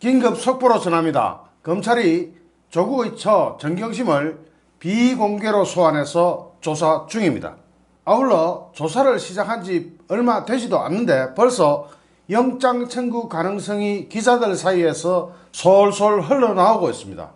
긴급 속보로 전합니다. 검찰이 조국의 처 정경심을 비공개로 소환해서 조사 중입니다. 아울러 조사를 시작한 지 얼마 되지도 않는데 벌써 영장 청구 가능성이 기자들 사이에서 솔솔 흘러나오고 있습니다.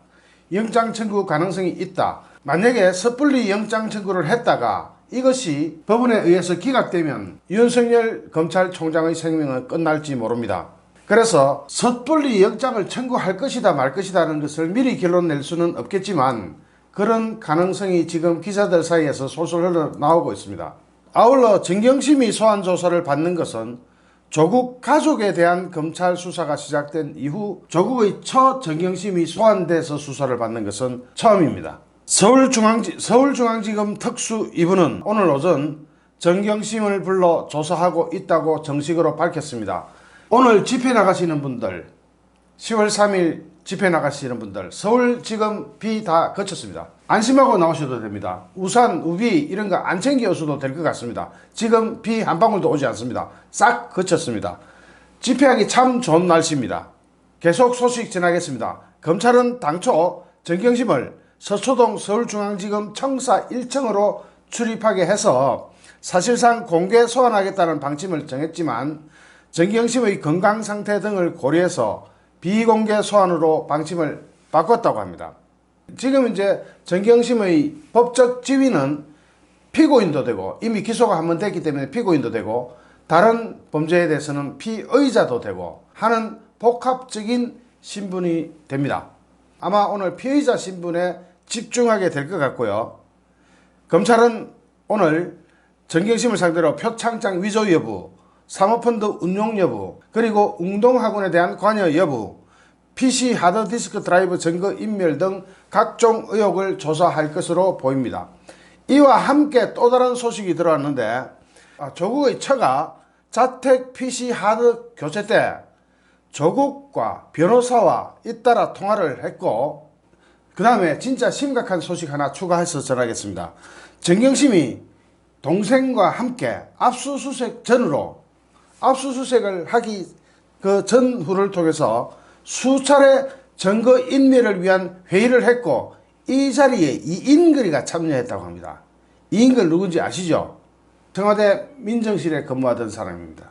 영장 청구 가능성이 있다. 만약에 섣불리 영장 청구를 했다가 이것이 법원에 의해서 기각되면 윤석열 검찰총장의 생명은 끝날지 모릅니다. 그래서 섣불리 영장을 청구할 것이다 말 것이다는 것을 미리 결론 낼 수는 없겠지만 그런 가능성이 지금 기자들 사이에서 솔솔 흘러나오고 있습니다. 아울러 정경심이 소환 조사를 받는 것은 조국 가족에 대한 검찰 수사가 시작된 이후 조국의 처 정경심이 소환돼서 수사를 받는 것은 처음입니다. 서울중앙지검 특수 2부는 오늘 오전 정경심을 불러 조사하고 있다고 정식으로 밝혔습니다. 오늘 집회 나가시는 분들, 10월 3일 집회 나가시는 분들, 서울지검 비 다 거쳤습니다. 안심하고 나오셔도 됩니다. 우산, 우비 이런 거 안 챙겨 오셔도 될 것 같습니다. 지금 비 한 방울도 오지 않습니다. 싹 거쳤습니다. 집회하기 참 좋은 날씨입니다. 계속 소식 전하겠습니다. 검찰은 당초 정경심을 서초동 서울중앙지검 청사 1층으로 출입하게 해서 사실상 공개 소환하겠다는 방침을 정했지만 정경심의 건강 상태 등을 고려해서 비공개 소환으로 방침을 바꿨다고 합니다. 지금 이제 정경심의 법적 지위는 피고인도 되고 이미 기소가 한번 됐기 때문에 피고인도 되고 다른 범죄에 대해서는 피의자도 되고 하는 복합적인 신분이 됩니다. 아마 오늘 피의자 신분에 집중하게 될 것 같고요. 검찰은 오늘 정경심을 상대로 표창장 위조 여부, 사모펀드 운용 여부, 그리고 웅동학원에 대한 관여 여부, PC 하드디스크 드라이브 증거 인멸 등 각종 의혹을 조사할 것으로 보입니다. 이와 함께 또 다른 소식이 들어왔는데 조국의 처가 자택 PC 하드 교체 때 조국과 변호사와 잇따라 통화를 했고 그 다음에 진짜 심각한 소식 하나 추가해서 전하겠습니다. 정경심이 동생과 함께 압수수색 전으로 압수수색을 하기 그 전후를 통해서 수차례 증거 인멸을 위한 회의를 했고 이 자리에 이인걸이가 참여했다고 합니다. 이인걸 누군지 아시죠? 청와대 민정실에 근무하던 사람입니다.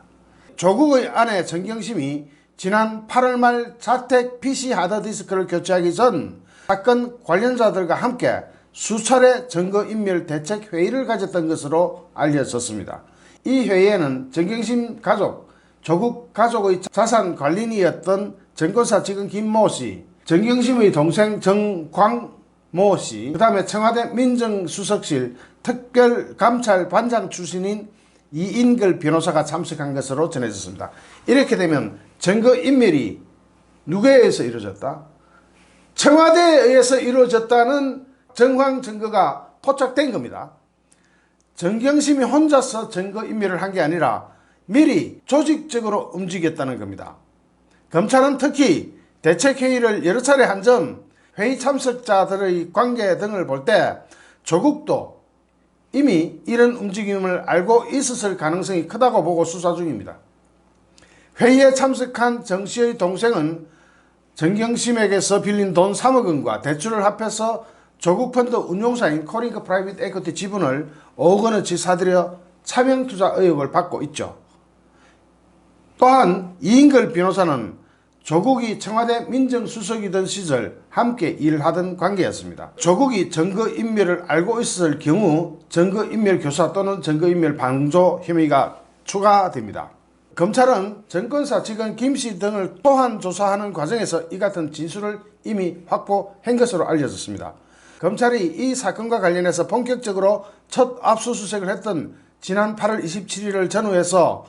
조국의 아내 정경심이 지난 8월 말 자택 PC 하드디스크를 교체하기 전 사건 관련자들과 함께 수차례 증거인멸 대책 회의를 가졌던 것으로 알려졌습니다. 이 회의에는 정경심 가족, 조국 가족의 자산 관리인이었던 정권사 지금 김모 씨, 정경심의 동생 정광모 씨, 그 다음에 청와대 민정수석실 특별감찰반장 출신인 이인걸 변호사가 참석한 것으로 전해졌습니다. 이렇게 되면 증거인멸이 누구에 의해서 이루어졌다? 청와대에 의해서 이루어졌다는 정황 증거가 포착된 겁니다. 정경심이 혼자서 증거인멸을 한 게 아니라 미리 조직적으로 움직였다는 겁니다. 검찰은 특히 대책회의를 여러 차례 한 점 회의 참석자들의 관계 등을 볼 때 조국도 이미 이런 움직임을 알고 있었을 가능성이 크다고 보고 수사 중입니다. 회의에 참석한 정 씨의 동생은 정경심에게서 빌린 돈 3억 원과 대출을 합해서 조국 펀드 운용사인 코링크 프라이빗 에쿼티 지분을 5억 원어치 사들여 차명투자 의혹을 받고 있죠. 또한 이인걸 변호사는 조국이 청와대 민정수석이던 시절 함께 일하던 관계였습니다. 조국이 증거인멸을 알고 있었을 경우 증거인멸 교사 또는 증거인멸 방조 혐의가 추가됩니다. 검찰은 정권사 직원 김씨 등을 또한 조사하는 과정에서 이 같은 진술을 이미 확보한 것으로 알려졌습니다. 검찰이 이 사건과 관련해서 본격적으로 첫 압수수색을 했던 지난 8월 27일을 전후해서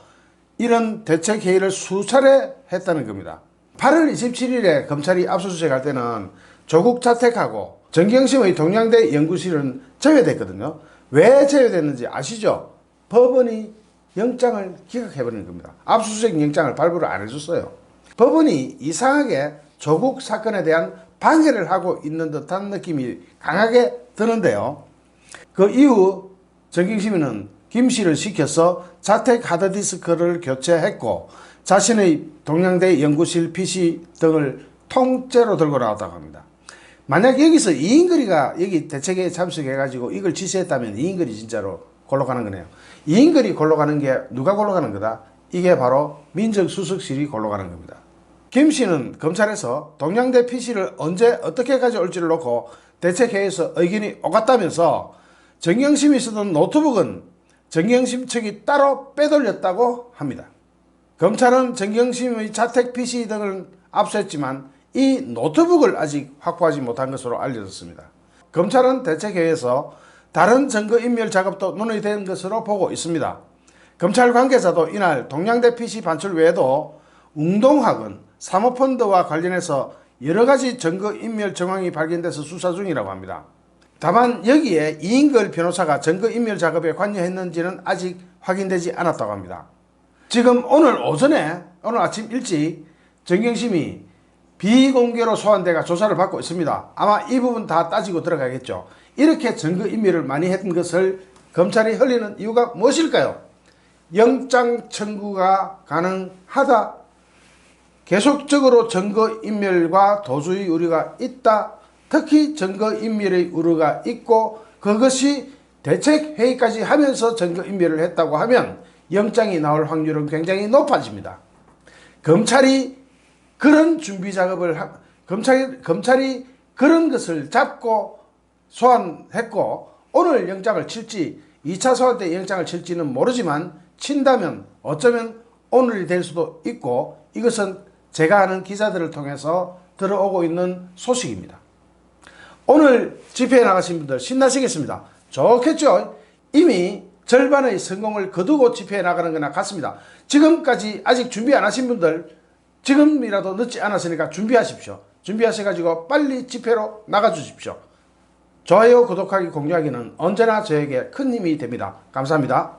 이런 대책회의를 수차례 했다는 겁니다. 8월 27일에 검찰이 압수수색할 때는 조국 자택하고 정경심의 동양대 연구실은 제외됐거든요. 왜 제외됐는지 아시죠? 법원이 영장을 기각해버리는 겁니다. 압수수색 영장을 발부를 안 해줬어요. 법원이 이상하게 조국 사건에 대한 방해를 하고 있는 듯한 느낌이 강하게 드는데요. 그 이후 정경심은 김 씨를 시켜서 자택 하드디스크를 교체했고 자신의 동양대 연구실 PC 등을 통째로 들고 나왔다고 합니다. 만약 여기서 이인걸이가 여기 대책회의에 참석해가지고 이걸 지시했다면 이인걸이 진짜로 골로 가는 거네요. 이인걸이 골로 가는 게 누가 골로 가는 거다? 이게 바로 민정수석실이 골로 가는 겁니다. 김 씨는 검찰에서 동양대 PC를 언제 어떻게 가져올지를 놓고 대책회의에서 의견이 오갔다면서 정경심이 쓰던 노트북은 정경심 측이 따로 빼돌렸다고 합니다. 검찰은 정경심의 자택 PC 등을 압수했지만 이 노트북을 아직 확보하지 못한 것으로 알려졌습니다. 검찰은 대책회의에서 다른 증거인멸 작업도 논의된 것으로 보고 있습니다. 검찰 관계자도 이날 동양대 PC 반출 외에도 웅동학은 사모펀드와 관련해서 여러가지 증거인멸 정황이 발견돼서 수사 중이라고 합니다. 다만 여기에 이인걸 변호사가 증거인멸 작업에 관여했는지는 아직 확인되지 않았다고 합니다. 지금 오늘 아침 일찍 정경심이 비공개로 소환돼가 조사를 받고 있습니다. 아마 이 부분 다 따지고 들어가겠죠. 이렇게 증거인멸을 많이 했던 것을 검찰이 흘리는 이유가 무엇일까요? 영장 청구가 가능하다. 계속적으로 증거인멸과 도주의 우려가 있다. 특히 증거인멸의 우려가 있고 그것이 대책회의까지 하면서 증거인멸을 했다고 하면 영장이 나올 확률은 굉장히 높아집니다. 검찰이 그런 준비 작업을 검찰이 그런 것을 잡고 소환했고 오늘 영장을 칠지 2차 소환 때 영장을 칠지는 모르지만 친다면 어쩌면 오늘이 될 수도 있고 이것은 제가 아는 기자들을 통해서 들어오고 있는 소식입니다. 오늘 집회에 나가신 분들 신나시겠습니다. 좋겠죠? 이미 절반의 성공을 거두고 집회에 나가는 거나 같습니다. 지금까지 아직 준비 안 하신 분들 지금이라도 늦지 않았으니까 준비하십시오. 준비하셔가지고 빨리 집회로 나가주십시오. 좋아요, 구독하기, 공유하기는 언제나 저에게 큰 힘이 됩니다. 감사합니다.